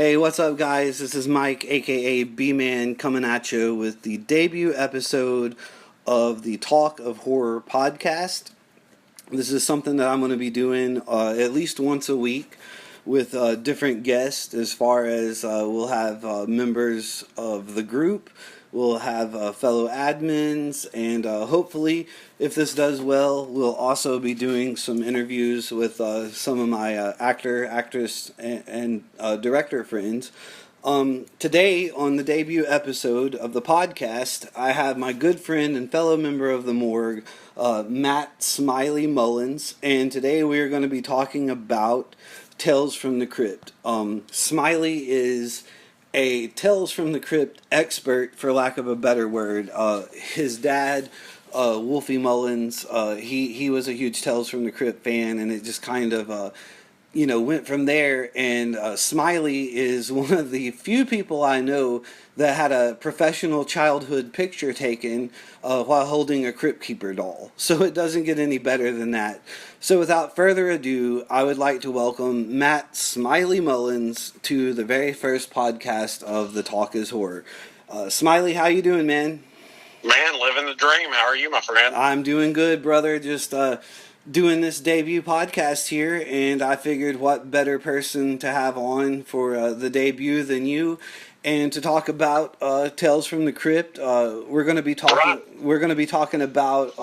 Hey, what's up, guys? This is Mike, aka B-Man, coming at you with the debut episode of the Talk of Horror podcast. This is something that I'm going to be doing at least once a week with different guests, as far as we'll have members of the group, we'll have fellow admins, and hopefully, if this does well, we'll also be doing some interviews with some of my actor, actress, and director friends. Today, on the debut episode of the podcast, I have my good friend and fellow member of the morgue, Matt Smiley Mullins, and today we are going to be talking about Tales from the Crypt. Smiley is a Tales from the Crypt expert, for lack of a better word. His dad, Wolfie Mullins, he was a huge Tales from the Crypt fan, and it just kind of went from there. And Smiley is one of the few people I know that had a professional childhood picture taken while holding a Crypt Keeper doll. So it doesn't get any better than that. So without further ado, I would like to welcome Matt Smiley Mullins to the very first podcast of The Talk is Horror. Smiley, how you doing, man? Man, living the dream. How are you, my friend? I'm doing good, brother. Just doing this debut podcast here, and I figured what better person to have on for the debut than you, and to talk about Tales from the Crypt. We're going to be talking. Right. We're going to be talking about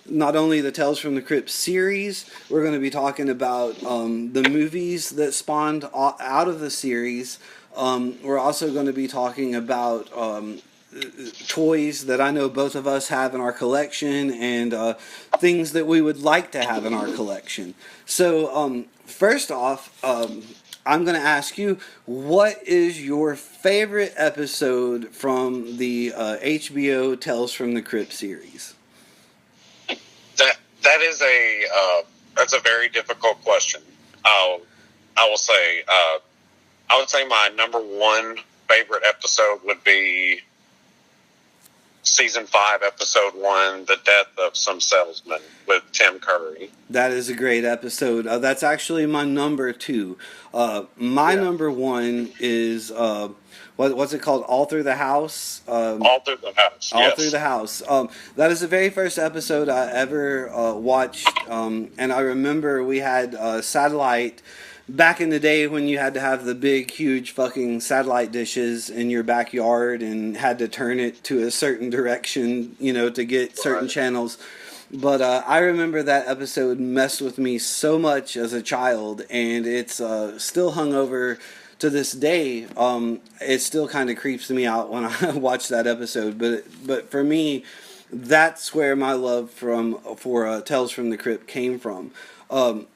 not only the Tales from the Crypt series. We're going to be talking about the movies that spawned out of the series. We're also going to be talking about toys that I know both of us have in our collection, and things that we would like to have in our collection. So first off, I'm going to ask you, what is your favorite episode from the HBO Tales from the Crypt series? That is that's a very difficult question. I will say I would say my number one favorite episode would be Season 5, Episode 1, The Death of Some Salesman with Tim Curry. That is a great episode. That's actually my number 2. My number 1 is, what's it called? All Through the House? All Through the House, All Through the House. That is the very first episode I ever watched, and I remember we had satellite. Back in the day when you had to have the big, huge fucking satellite dishes in your backyard and had to turn it to a certain direction, to get certain channels. But I remember that episode messed with me so much as a child, and it's still hung over to this day. It still kind of creeps me out when I watch that episode. But for me, that's where my love for Tales from the Crypt came from.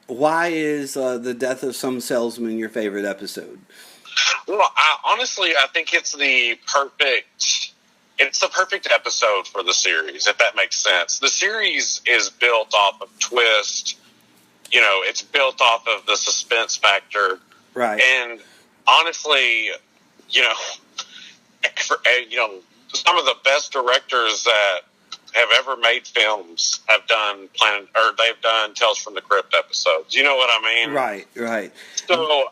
Why is The Death of Some Salesman your favorite episode? Well, I think it's the perfect episode for the series, if that makes sense. The series is built off of twist. It's built off of the suspense factor. Right. And honestly, some of the best directors that have ever made films have done they've done Tales from the Crypt episodes. You know what I mean? Right. So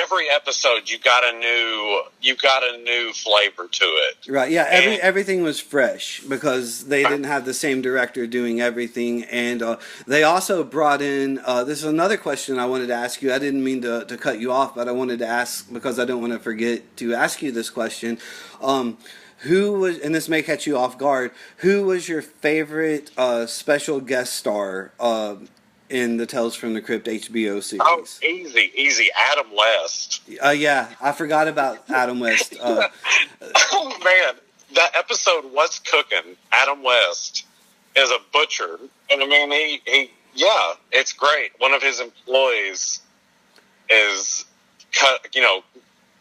every episode you got a new flavor to it. Right. Yeah. Everything was fresh because they didn't have the same director doing everything, and they also brought in. This is another question I wanted to ask you. I didn't mean to cut you off, but I wanted to ask because I don't want to forget to ask you this question. Who was, and this may catch you off guard, who was your favorite special guest star in the Tales from the Crypt HBO series? Oh, easy. Adam West. Yeah, I forgot about Adam West. Oh, man. That episode, What's Cooking? Adam West is a butcher. And I mean, it's great. One of his employees is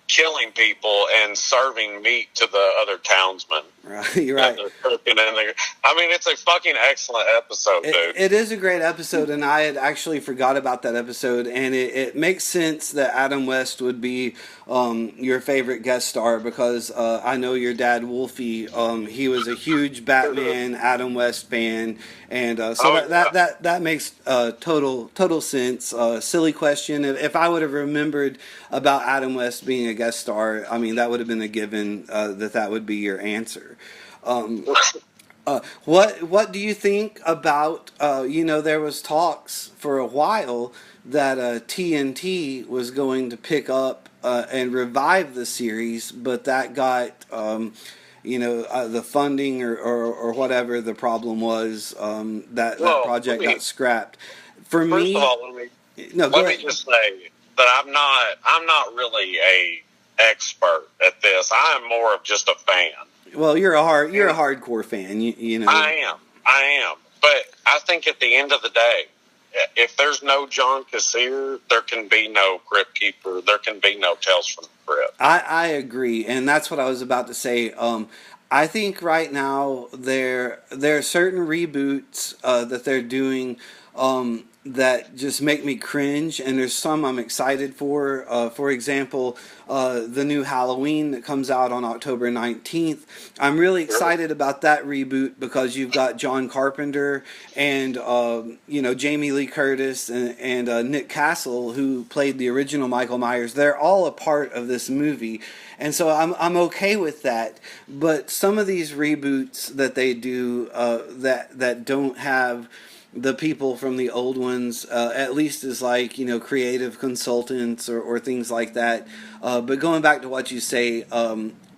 killing people and serving meat to the other townsmen. Right, you're right. I mean, it's a fucking excellent episode, dude. It is a great episode, and I had actually forgot about that episode, and it makes sense that Adam West would be your favorite guest star because I know your dad, Wolfie, he was a huge Batman Adam West fan, and that makes total sense. Silly question. If I would have remembered about Adam West being a guest star, I mean, that would have been a given that would be your answer. Um, what do you think about there was talks for a while that TNT was going to pick up and revive the series, but that got the funding or whatever the problem was, that project got scrapped. For First me, of all, go let me ahead. just say that I'm not really a expert at this. I am more of just a fan. Well, you're a hardcore fan, you know. I am. But I think at the end of the day, if there's no John Kassir, there can be no Crypt Keeper. There can be no Tales from the Crypt. I agree, and that's what I was about to say. I think right now there are certain reboots that they're doing that just make me cringe, and there's some I'm excited for. For example, the new Halloween that comes out on October 19th. I'm really excited about that reboot because you've got John Carpenter and Jamie Lee Curtis and Nick Castle, who played the original Michael Myers. They're all a part of this movie. And so I'm okay with that, but some of these reboots that they do that don't have the people from the old ones, at least as like creative consultants or things like that. But going back to what you say,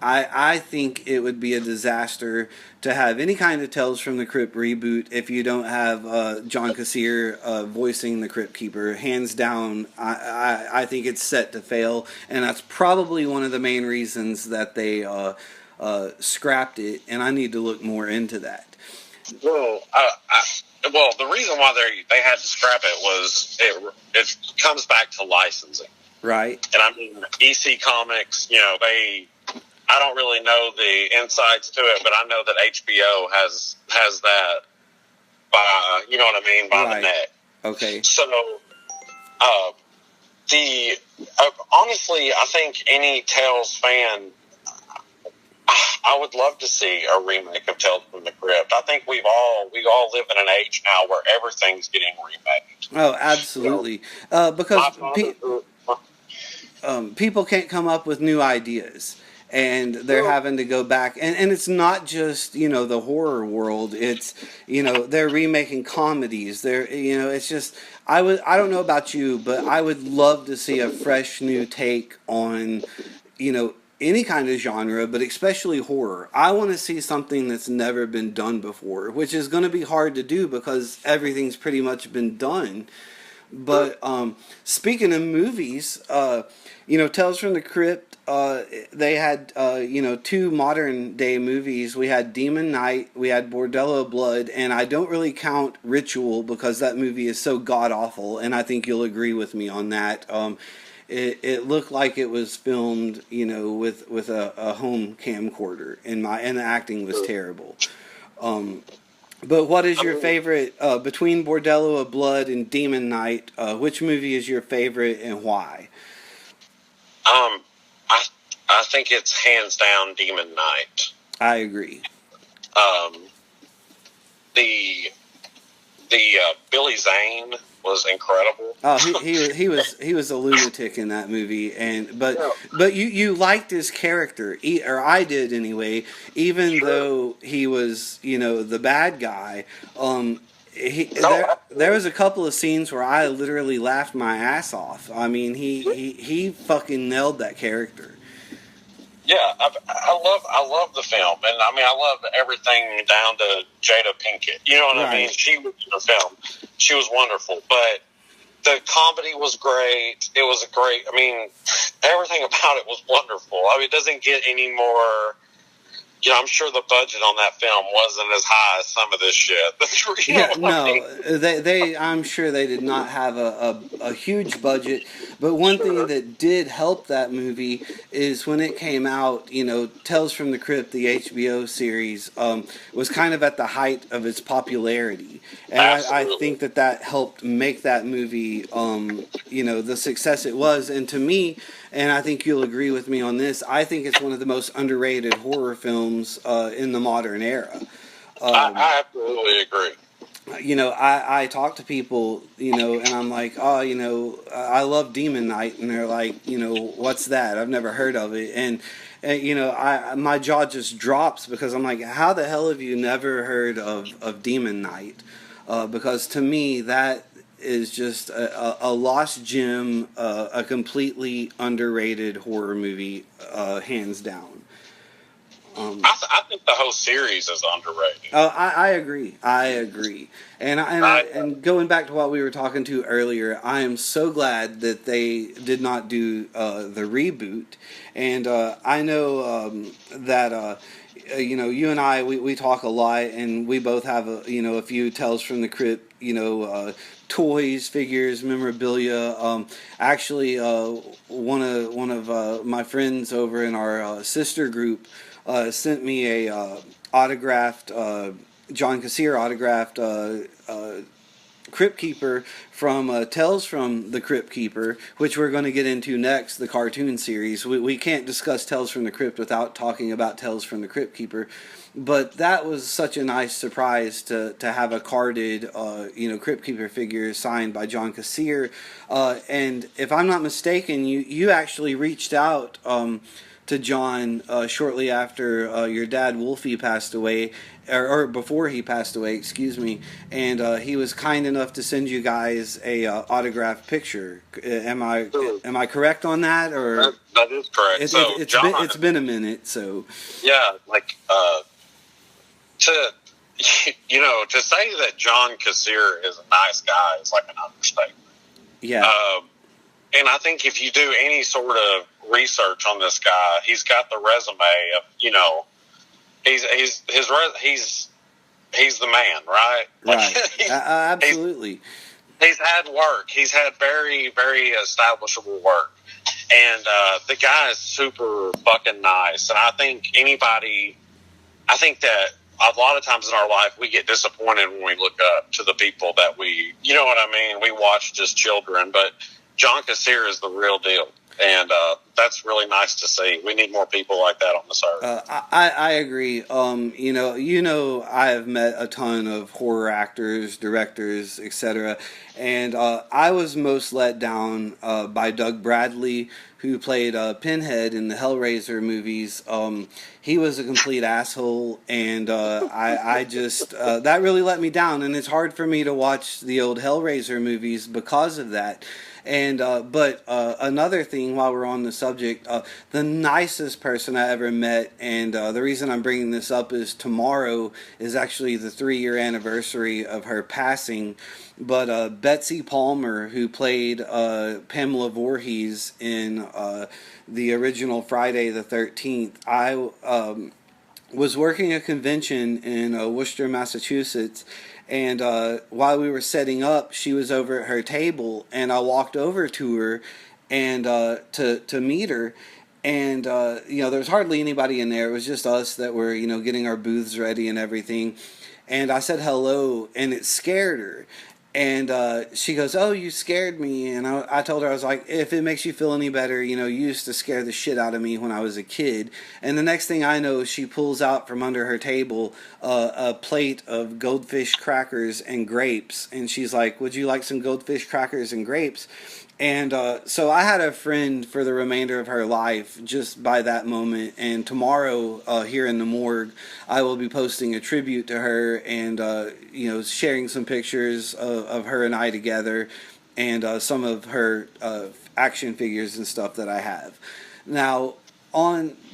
I think it would be a disaster to have any kind of Tales from the Crypt reboot if you don't have John Kassir voicing the Crypt Keeper. Hands down, I think it's set to fail, and that's probably one of the main reasons that they scrapped it. And I need to look more into that. Well, the reason why they had to scrap it was it comes back to licensing, right? And I mean, EC Comics, I don't really know the insides to it, but I know that HBO has that by by the neck. Okay. So, honestly, I think any Tales fan, I would love to see a remake of Tales from the Crypt. I think we all live in an age now where everything's getting remade. Oh, absolutely. Because people can't come up with new ideas. And they're having to go back, and it's not just the horror world. It's they're remaking comedies. It's just I don't know about you, but I would love to see a fresh new take on any kind of genre, but especially horror. I want to see something that's never been done before, which is going to be hard to do because everything's pretty much been done. But speaking of movies, Tales from the Crypt. They had two modern day movies. We had Demon Knight, we had Bordello of Blood, and I don't really count Ritual because that movie is so god awful, and I think you'll agree with me on that. It looked like it was filmed with a home camcorder, and the acting was terrible. But what is your favorite between Bordello of Blood and Demon Knight? Which movie is your favorite and why? I think it's hands down Demon Knight. I agree. The Billy Zane was incredible. Oh, he was a lunatic in that movie, but you liked his character, or I did anyway. Even though he was the bad guy, there was a couple of scenes where I literally laughed my ass off. I mean, he fucking nailed that character. Yeah, I love the film, and I mean I love everything down to Jada Pinkett. You know what I mean? She was in the film. She was wonderful, but the comedy was great. It was great. I mean, everything about it was wonderful. I mean, it doesn't get any more. I'm sure the budget on that film wasn't as high as some of this shit. I'm sure they did not have a huge budget. But one thing that did help that movie is when it came out, Tales from the Crypt, the HBO series, was kind of at the height of its popularity. And I think that helped make that movie, the success it was. And to me, and I think you'll agree with me on this, I think it's one of the most underrated horror films in the modern era. I absolutely agree. I talk to people, and I'm like, oh, I love Demon Knight, and they're like, what's that? I've never heard of it, and my jaw just drops because I'm like, how the hell have you never heard of Demon Knight? Because to me that is just a lost gem, a completely underrated horror movie, hands down. I think the whole series is underrated. I agree. I agree. And going back to what we were talking to earlier, I am so glad that they did not do the reboot. And I know that you and I we talk a lot, and we both have a few Tales from the Crypt toys, figures, memorabilia. Actually, one of my friends over in our sister group sent me a autographed John Kassir autographed Crypt Keeper from Tales from the Crypt Keeper, which we're going to get into next, the cartoon series. We can't discuss Tales from the Crypt without talking about Tales from the Crypt Keeper. But that was such a nice surprise to have a carded, Crypt Keeper figure signed by John Kassir. And if I'm not mistaken, you actually reached out to John shortly after your dad Wolfie passed away, or before he passed away, excuse me, and he was kind enough to send you guys a autographed picture. Am I correct on that? Or that is correct. It's been a minute, so yeah, like to say that John Kassir is a nice guy is like an understatement. Yeah. And I think if you do any sort of research on this guy, he's got the resume of, he's the man, right? Right. Absolutely. He's had work. He's had very, very establishable work. And the guy is super fucking nice. And I think that a lot of times in our life we get disappointed when we look up to the people that we watched as children. But John Kassir is the real deal. And that's really nice to see. We need more people like that on this earth. I agree. I have met a ton of horror actors, directors, etc. And I was most let down by Doug Bradley, who played Pinhead in the Hellraiser movies. He was a complete asshole, and I just that really let me down. And it's hard for me to watch the old Hellraiser movies because of that. And but another thing, while we're on the subject, the nicest person I ever met, and the reason I'm bringing this up is tomorrow is actually the 3-year anniversary of her passing. But Betsy Palmer, who played Pamela Voorhees in the original Friday the 13th, I was working a convention in Worcester, Massachusetts. And while we were setting up, she was over at her table, and I walked over to her and to meet her. And there was hardly anybody in there. It was just us that were getting our booths ready and everything. And I said hello, and it scared her. And she goes, "Oh, you scared me." And I told her, I was like, "If it makes you feel any better, you used to scare the shit out of me when I was a kid." And the next thing I know, she pulls out from under her table a plate of goldfish crackers and grapes. And she's like, "Would you like some goldfish crackers and grapes?" And so I had a friend for the remainder of her life just by that moment. And tomorrow, here in the morgue, I will be posting a tribute to her and, sharing some pictures of her and I together and some of her action figures and stuff that I have. Now,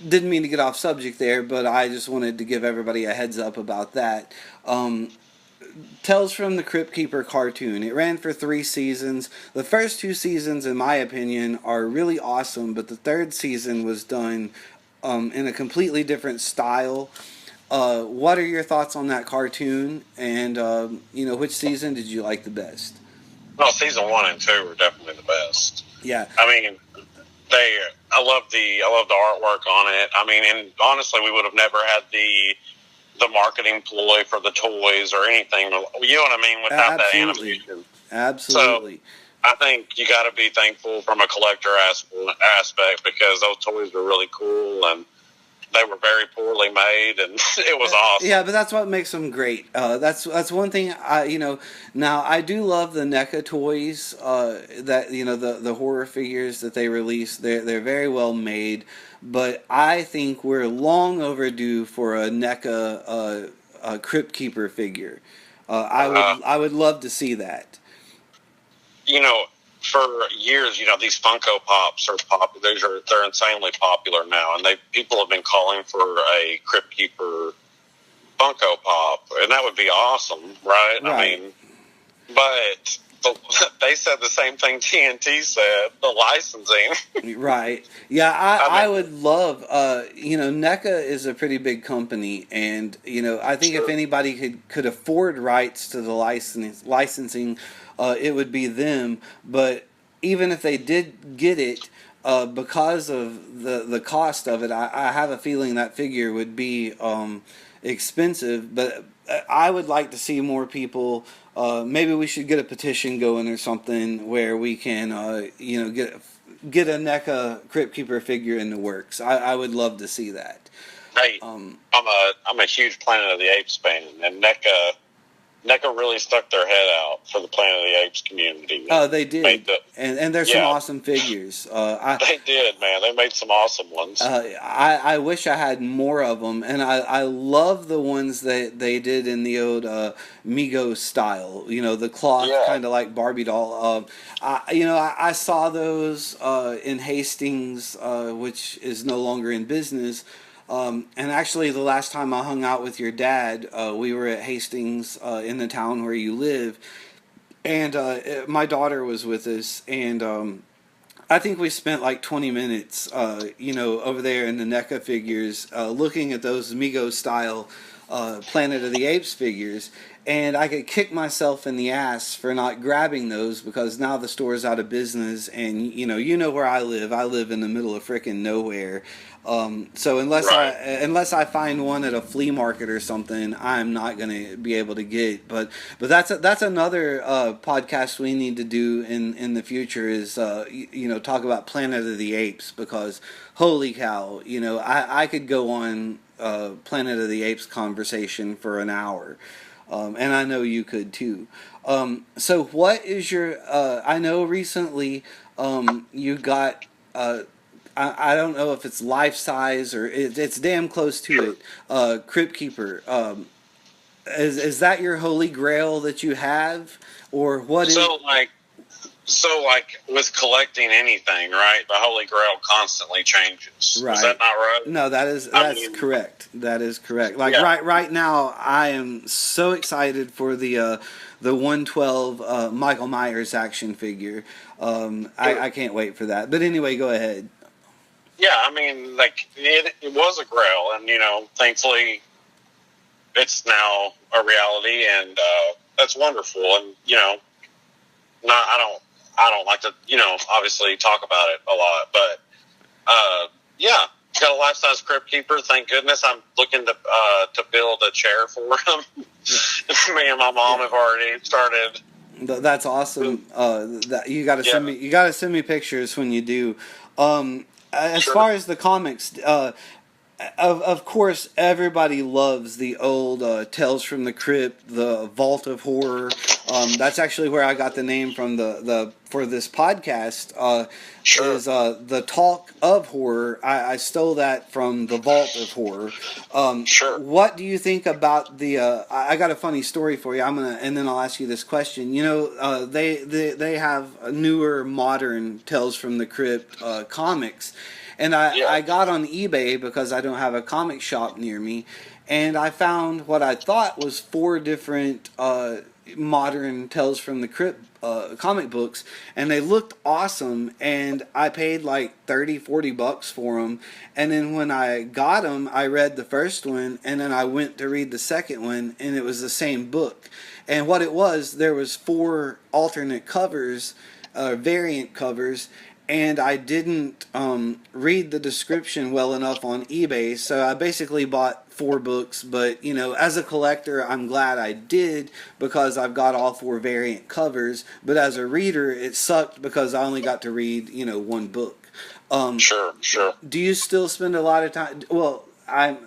didn't mean to get off subject there, but I just wanted to give everybody a heads up about that. Tales from the Crypt Keeper cartoon. It ran for 3 seasons. The first 2 seasons, in my opinion, are really awesome, but the 3rd season was done in a completely different style. What are your thoughts on that cartoon? And which season did you like the best? Well, season 1 and 2 were definitely the best. Yeah. I mean, I love the artwork on it. I mean, and honestly, we would have never had the marketing ploy for the toys or anything. You know what I mean? Without that animation. Absolutely. So I think you got to be thankful from a collector aspect because those toys are really cool. And they were very poorly made, and it was awesome. Yeah, but that's what makes them great. That's one thing. Now I do love the NECA toys. That the horror figures that they release. They're very well made, but I think we're long overdue for a NECA Crypt Keeper figure. I would love to see that. You know, for years, these Funko Pops are popular. They're insanely popular now, and people have been calling for a Crypt Keeper Funko Pop, and that would be awesome, right? I mean, but they said the same thing TNT said, the licensing. Right. Yeah, I would love, NECA is a pretty big company, and, I think if anybody could afford rights to the licensing, it would be them. But even if they did get it, because of the cost of it, I have a feeling that figure would be expensive. But I would like to see more people. Maybe we should get a petition going or something where we can, get a NECA Crypt Keeper figure in the works. I would love to see that. Hey, I'm a huge Planet of the Apes fan, and NECA really stuck their head out for the Planet of the Apes community. Oh, they did, and there's some awesome figures. They did, man. They made some awesome ones. I wish I had more of them, and I love the ones that they did in the old Mego style. The cloth, kind of like Barbie doll. I saw those in Hastings, which is no longer in business. And actually, the last time I hung out with your dad, we were at Hastings in the town where you live, and my daughter was with us, and I think we spent like 20 minutes, over there in the NECA figures, looking at those Mego style Planet of the Apes figures. And I could kick myself in the ass for not grabbing those, because now the store's out of business, and you know where I live. I live in the middle of frickin' nowhere. So unless I find one at a flea market or something, I'm not gonna be able to get. But that's another podcast we need to do in the future, is talk about Planet of the Apes, because holy cow, I could go on Planet of the Apes conversation for an hour. And I know you could too. So what is your, I know recently you got, I don't know if it's life size or it's damn close to it, Crypt Keeper. Is that your holy grail that you have? Or what is... So, with collecting anything, right? The Holy Grail constantly changes. Right. Is that not right? No, that's correct. That is correct. Right now, I am so excited for the 112 Michael Myers action figure. I can't wait for that. But anyway, go ahead. Yeah, I mean, it was a Grail, and thankfully, it's now a reality, and that's wonderful. And I don't like to, obviously talk about it a lot, but, got a life-size Crypt Keeper. Thank goodness. I'm looking to build a chair for him. Me and my mom have already started. That's awesome. That you got to send me. You got to send me pictures when you do. As far as the comics, of course, everybody loves the old Tales from the Crypt, the Vault of Horror. That's actually where I got the name from for this podcast. Is the Talk of Horror. I stole that from the Vault of Horror. What do you think about the? I got a funny story for you. And then I'll ask you this question. They have newer, modern Tales from the Crypt comics. And I got on eBay because I don't have a comic shop near me, and I found what I thought was 4 different modern Tales from the Crypt comic books, and they looked awesome, and I paid like $30-40 for them. And then when I got them, I read the first one, and then I went to read the second one, and it was the same book. And what it was, there was 4 alternate covers, variant covers, and I didn't read the description well enough on eBay, so I basically bought 4 books. But as a collector, I'm glad I did, because I've got all 4 variant covers. But as a reader, it sucked because I only got to read 1 book. Sure. Do you still spend a lot of time? Well, I'm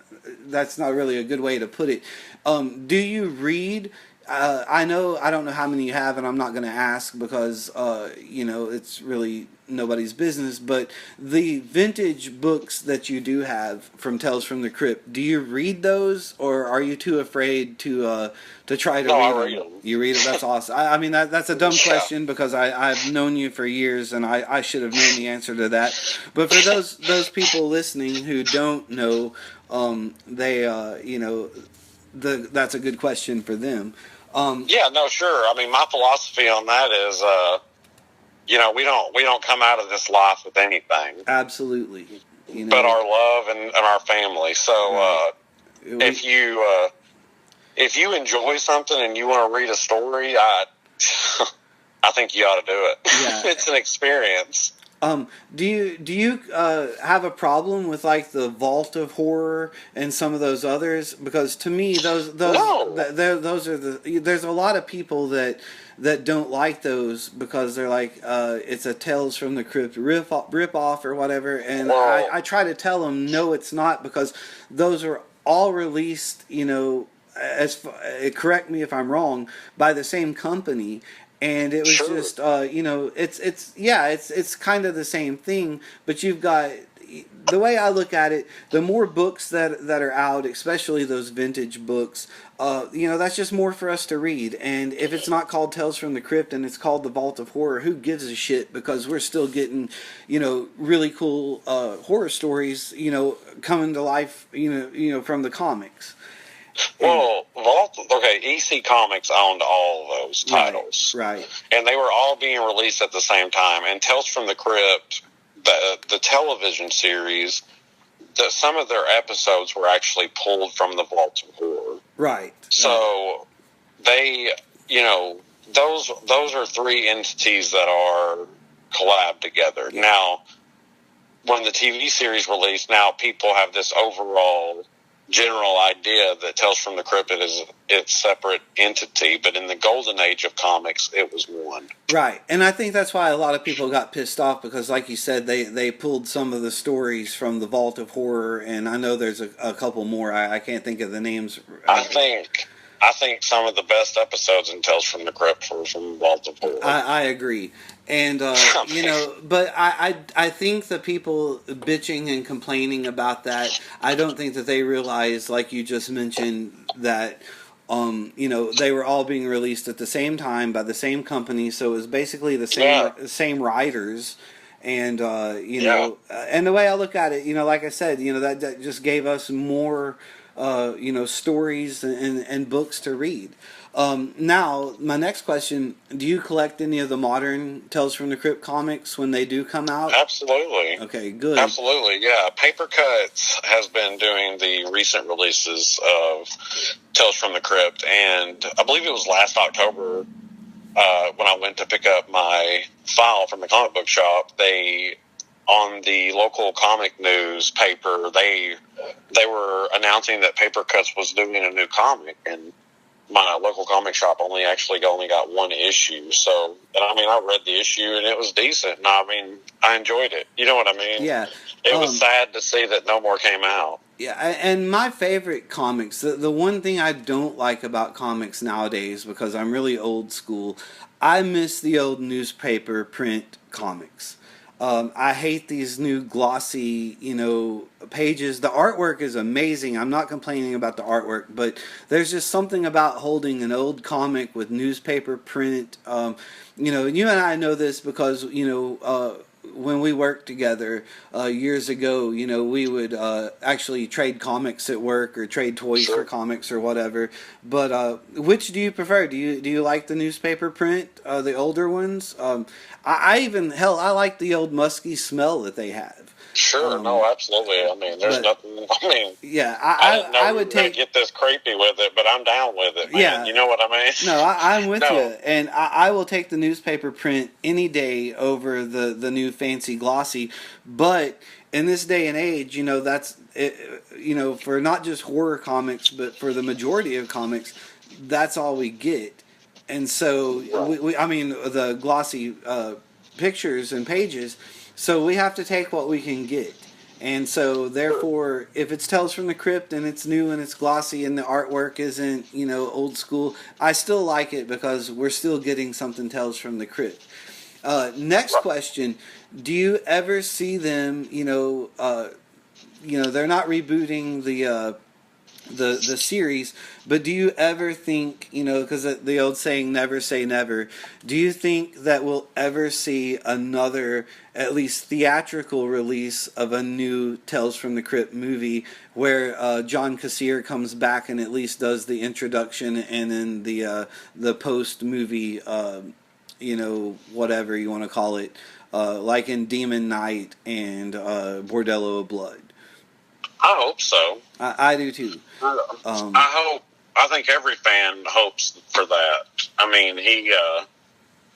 that's not really a good way to put it. Do you read? I know I don't know how many you have, and I'm not going to ask because it's really nobody's business. But the vintage books that you do have from Tales from the Crypt, do you read those, or are you too afraid to try to No, read I read them? them. You read them. That's awesome. I mean that's a dumb Yeah. question because I've known you for years, and I should have known the answer to that. But for those people listening who don't know, they that's a good question for them. Yeah, no, sure. I mean, my philosophy on that is, we don't come out of this life with anything, Absolutely. but our love and our family. So, Right. if you enjoy something and you want to read a story, I think you ought to do it. Yeah. It's an experience. Do you have a problem with like the Vault of Horror and some of those others? Because to me, No. those are there's a lot of people that don't like those because they're like it's a Tales from the Crypt rip off or whatever, and Well, I try to tell them no, it's not because those are all released, correct me if I'm wrong, by the same company, and it was sure. just it's kind of the same thing, but you've got the way I look at it, the more books that are out, especially those vintage books, that's just more for us to read. And if it's not called Tales from the Crypt and it's called the Vault of Horror, who gives a shit? Because we're still getting, really cool horror stories, coming to life, from the comics. Well, EC Comics owned all of those titles. Right. And they were all being released at the same time. And Tales from the Crypt, the television series, some of their episodes were actually pulled from the Vault of Horror. Right. So they, those are three entities that are collabed together. Yeah. Now, when the TV series released, now people have this overall general idea that Tales from the Crypt is its separate entity, but in the golden age of comics, it was one. Right, and I think that's why a lot of people got pissed off because, like you said, they pulled some of the stories from the Vault of Horror, and I know there's a couple more. I can't think of the names. I think some of the best episodes in Tales from the Crypt were from Vault of Horror. I agree. And, but I think the people bitching and complaining about that, I don't think that they realize, like you just mentioned, that, they were all being released at the same time by the same company, so it was basically the same writers. And, and the way I look at it, like I said, that just gave us more, stories and books to read. Now, my next question, do you collect any of the modern Tales from the Crypt comics when they do come out? Absolutely. Okay, good. Absolutely, yeah. Paper Cuts has been doing the recent releases of Tales from the Crypt, and I believe it was last October when I went to pick up my file from the comic book shop, on the local comic newspaper, they were announcing that Paper Cuts was doing a new comic, and my local comic shop only got one issue. So, and I read the issue and it was decent. And I enjoyed it. You know what I mean? Yeah. It was sad to see that no more came out. Yeah, and my favorite comics, the one thing I don't like about comics nowadays, because I'm really old school, I miss the old newspaper print comics. I hate these new glossy, pages. The artwork is amazing. I'm not complaining about the artwork, but there's just something about holding an old comic with newspaper print. You and I know this because, when we worked together years ago, we would actually trade comics at work or trade toys for comics or whatever. But which do you prefer? Do you like the newspaper print, the older ones? I like the old musky smell that they have. Sure, no, absolutely. There's nothing. Yeah, I didn't know I you would were gonna take. get this creepy with it, but I'm down with it, man. Yeah, you know what I mean. No, I'm with No. you, and I will take the newspaper print any day over the new fancy glossy. But in this day and age, that's it, for not just horror comics, but for the majority of comics, that's all we get. And so, the glossy pictures and pages. So we have to take what we can get. And so, therefore, if it's Tales from the Crypt and it's new and it's glossy and the artwork isn't, old school, I still like it because we're still getting something Tales from the Crypt. Next question: do you ever see them? They're not rebooting the series, but do you ever think, because the old saying "never say never," do you think that we'll ever see another, at least theatrical release of a new Tales from the Crypt movie where John Cassier comes back and at least does the introduction and then the post movie, whatever you want to call it, like in Demon Knight and Bordello of Blood? I hope so. I do too. I think every fan hopes for that. I mean,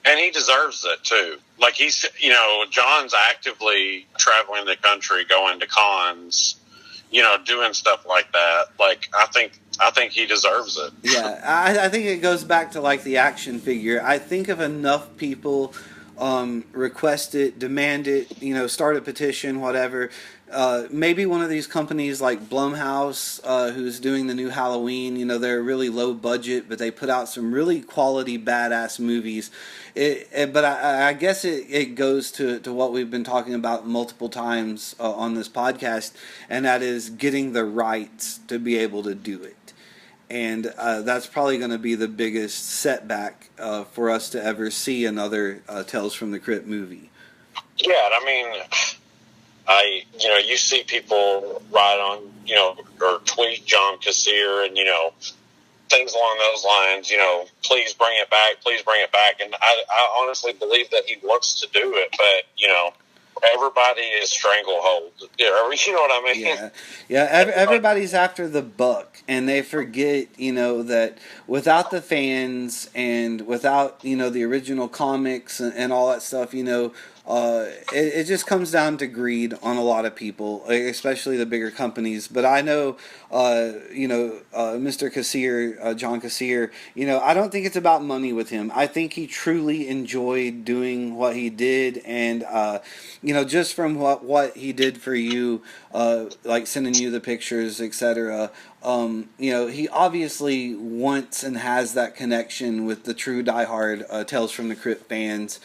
and he deserves it too. Like John's actively traveling the country, going to cons, doing stuff like that. Like, I think he deserves it. Yeah, I think it goes back to like the action figure. I think if enough people request it, demand it, start a petition, whatever. Maybe one of these companies like Blumhouse, who's doing the new Halloween, they're really low budget, but they put out some really quality, badass movies. But I guess it goes to what we've been talking about multiple times on this podcast, and that is getting the rights to be able to do it. And that's probably going to be the biggest setback for us to ever see another Tales from the Crypt movie. Yeah, I mean, you see people write on, or tweet John Cassier and, things along those lines, please bring it back. And I honestly believe that he wants to do it, but, everybody is stranglehold. You know what I mean? Yeah. Everybody's after the buck, and they forget, that without the fans and without, the original comics and all that stuff, it just comes down to greed on a lot of people, especially the bigger companies. But I know, Mr. Cassier, John Cassier, I don't think it's about money with him. I think he truly enjoyed doing what he did, and just from what he did for you, like sending you the pictures, etc. He obviously wants and has that connection with the true diehard Tales from the Crypt fans.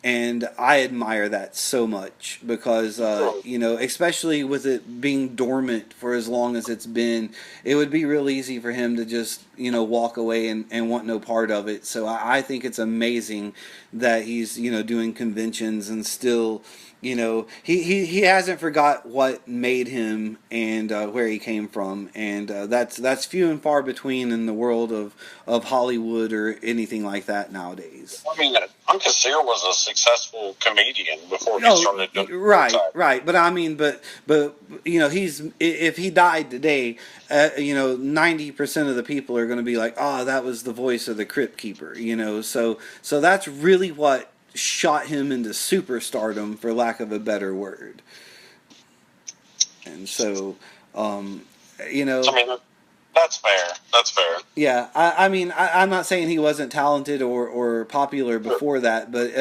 And I admire that so much because, especially with it being dormant for as long as it's been, it would be real easy for him to just, walk away and want no part of it. So I think it's amazing that he's, doing conventions and still, he hasn't forgot what made him and where he came from. And that's few and far between in the world of Hollywood or anything like that nowadays. I mean, John Cassier was a successful comedian before he started doing right. But I mean, but if he died today, 90% of the people are going to be like, oh, that was the voice of the Crypt Keeper, So that's really what shot him into superstardom, for lack of a better word. And so, I mean, that's fair. Yeah, I'm not saying he wasn't talented or popular before that, but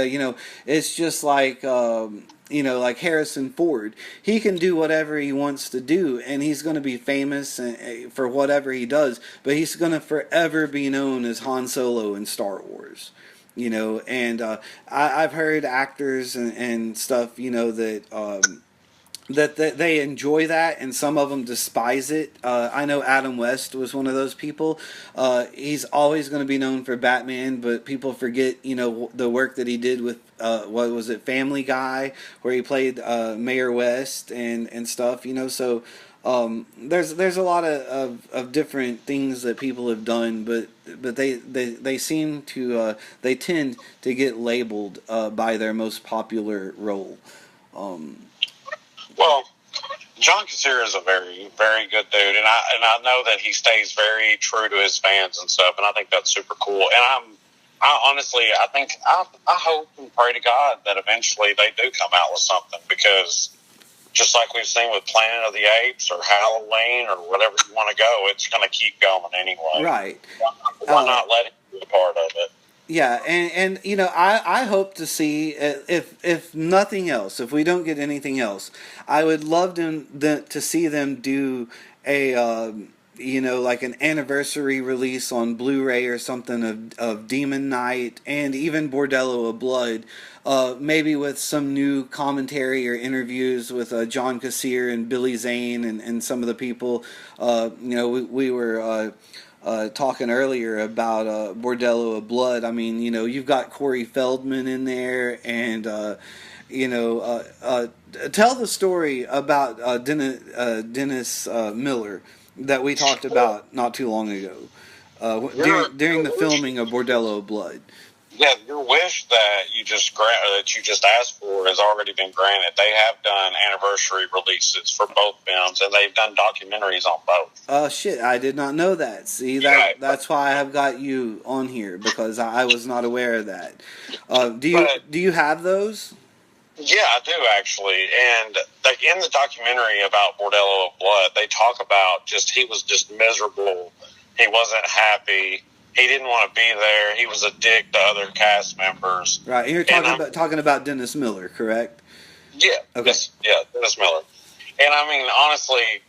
it's just like like Harrison Ford. He can do whatever he wants to do, and he's going to be famous for whatever he does. But he's going to forever be known as Han Solo in Star Wars. And I've heard actors and stuff, that they enjoy that, and some of them despise it. I know Adam West was one of those people. He's always going to be known for Batman, but people forget, the work that he did with, what was it, Family Guy, where he played Mayor West and stuff, So there's a lot of different things that people have done, but they seem to they tend to get labeled by their most popular role. Well, John Cassier is a very, very good dude, and I know that he stays very true to his fans and stuff, and I think that's super cool. And I honestly, I hope and pray to God that eventually they do come out with something, because just like we've seen with Planet of the Apes or Halloween or whatever you want to go, it's going to keep going anyway. Right. Why not let it be a part of it? Yeah, and you know, I hope to see, if nothing else, if we don't get anything else, I would love to see them do a you know, like an anniversary release on Blu-ray or something of Demon Knight and even Bordello of Blood, maybe with some new commentary or interviews with John Kassir and Billy Zane and some of the people. You know, we were. Talking earlier about Bordello of Blood. I mean, you know, you've got Corey Feldman in there, and you know, tell the story about Dennis Miller that we talked about not too long ago during the filming of Bordello of Blood. Yeah, your wish that you just asked for has already been granted. They have done anniversary releases for both films, and they've done documentaries on both. Oh shit! I did not know that. See that's why I have got you on here, because I was not aware of that. Do you have those? Yeah, I do actually. And like in the documentary about Bordello of Blood, they talk about he was just miserable. He wasn't happy. He didn't want to be there. He was a dick to other cast members. Right, and you're talking about Dennis Miller, correct? Yeah. Okay. Dennis Miller. And I mean, honestly,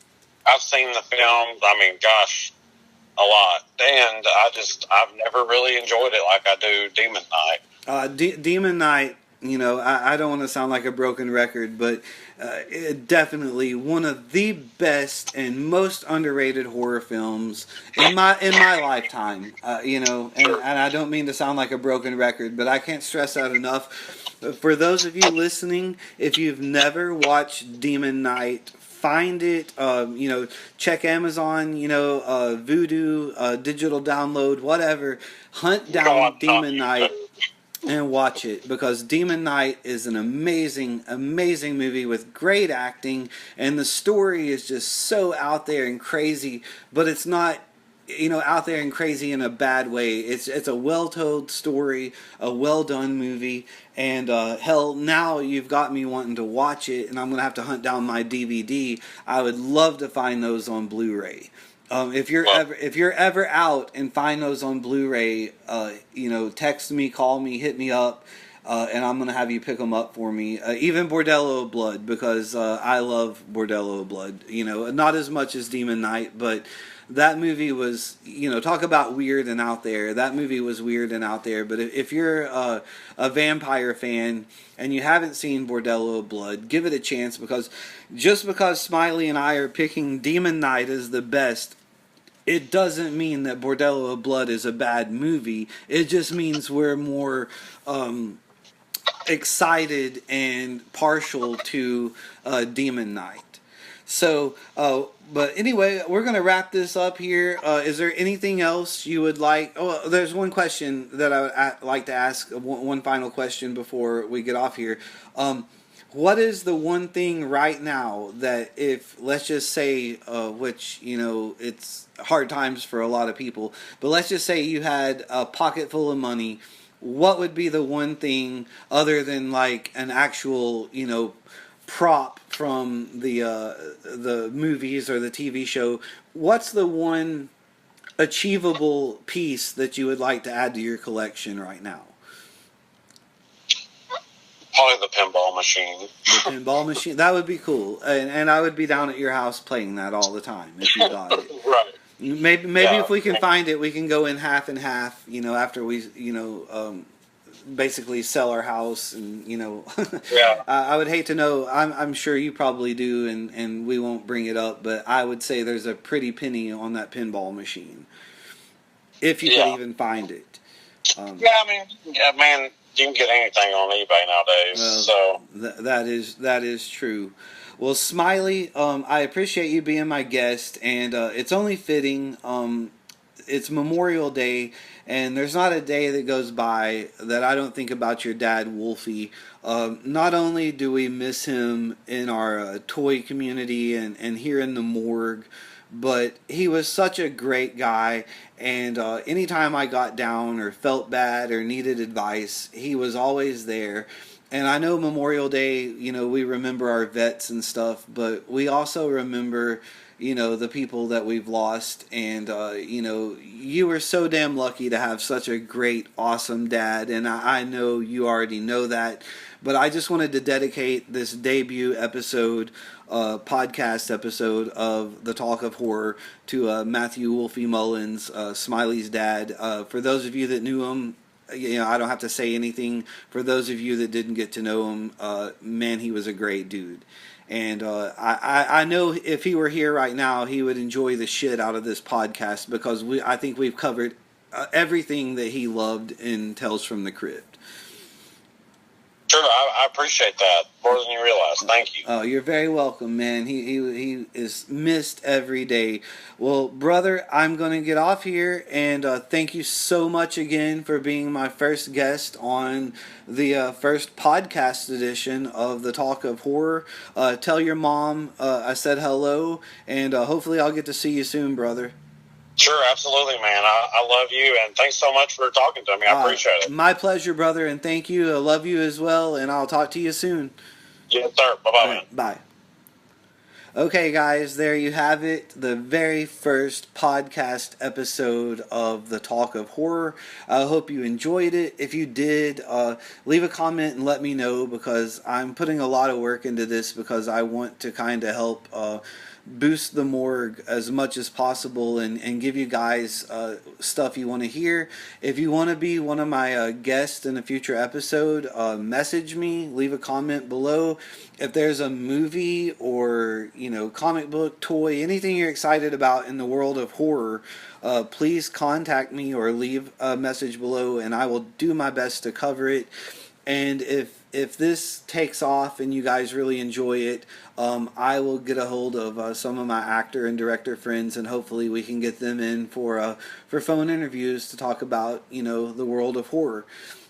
I've seen the film. I mean, gosh, a lot, and I've never really enjoyed it like I do Demon Knight. Demon Knight. You know, I don't want to sound like a broken record, but definitely one of the best and most underrated horror films in my lifetime. You know, and I don't mean to sound like a broken record, but I can't stress that enough. For those of you listening, if you've never watched Demon Knight, find it. You know, check Amazon. You know, Vudu, digital download, whatever. Hunt down Demon Knight and watch it, because Demon Knight is an amazing, amazing movie with great acting, and the story is just so out there and crazy, but it's not, you know, out there and crazy in a bad way. It's a well-told story, a well-done movie, and hell, now you've got me wanting to watch it, and I'm gonna have to hunt down my DVD. I would love to find those on Blu-ray. If you're ever out and find those on Blu-ray, you know, text me, call me, hit me up, and I'm gonna have you pick them up for me. Even Bordello of Blood, because I love Bordello of Blood. You know, not as much as Demon Knight, but that movie was, you know, talk about weird and out there. That movie was weird and out there. But if you're a vampire fan and you haven't seen Bordello of Blood, give it a chance, because just because Smiley and I are picking Demon Knight as the best, it doesn't mean that Bordello of Blood is a bad movie. It just means we're more excited and partial to Demon Knight. So, but anyway, we're going to wrap this up here. Is there anything else you would like? Oh, there's one question that I would like to ask. One final question before we get off here. What is the one thing right now that, if, let's just say, which, you know, it's hard times for a lot of people, but let's just say you had a pocket full of money, what would be the one thing, other than like an actual, you know, prop from the movies or the TV show, what's the one achievable piece that you would like to add to your collection right now? Probably the pinball machine. The pinball machine? That would be cool. And I would be down at your house playing that all the time if you got it. Right. Maybe if we can find it, we can go in half and half, you know, after we, you know, basically sell our house, and, you know. Yeah. I would hate to know, I'm sure you probably do, and we won't bring it up, but I would say there's a pretty penny on that pinball machine. If you could even find it. Yeah, I mean, man, you can get anything on eBay nowadays. So that is true. Well, Smiley, I appreciate you being my guest, and it's only fitting. It's Memorial Day, and there's not a day that goes by that I don't think about your dad, Wolfie. Not only do we miss him in our toy community and here in the morgue, but he was such a great guy, and anytime I got down or felt bad or needed advice, he was always there. And I know Memorial Day, we remember our vets and stuff, but we also remember, the people that we've lost. And, you were so damn lucky to have such a great, awesome dad. And I know you already know that. But I just wanted to dedicate this debut episode, podcast episode of The Talk of Horror to Matthew Wolfie Mullins, Smiley's dad. For those of you that knew him, I don't have to say anything. For those of you that didn't get to know him, man, he was a great dude. And I know if he were here right now, he would enjoy the shit out of this podcast because I think we've covered everything that he loved in Tales from the Crypt. Sure, I appreciate that more than you realize. Thank you. Oh, you're very welcome, man. He is missed every day. Well, brother, I'm going to get off here, and thank you so much again for being my first guest on the first podcast edition of The Talk of Horror. Tell your mom I said hello, and hopefully I'll get to see you soon, brother. Sure, absolutely, man. I love you, and thanks so much for talking to me. I appreciate it. My pleasure, brother, and thank you. I love you as well, and I'll talk to you soon. Yes, sir. Bye-bye, man. Bye. Okay, guys, there you have it. The very first podcast episode of The Talk of Horror. I hope you enjoyed it. If you did, leave a comment and let me know, because I'm putting a lot of work into this because I want to kind of help boost the morgue as much as possible and give you guys stuff you want to hear. If you want to be one of my guests in a future episode, message me, leave a comment below. If there's a movie or comic book, toy, anything you're excited about in the world of horror, please contact me or leave a message below, and I will do my best to cover it. And if this takes off and you guys really enjoy it, I will get a hold of some of my actor and director friends, and hopefully we can get them in for phone interviews to talk about the world of horror.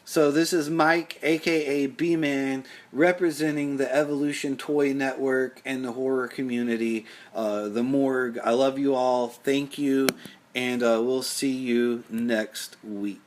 So this is Mike, aka B-Man, representing the Evolution Toy Network and the horror community, the morgue. I love you all. Thank you, and we'll see you next week.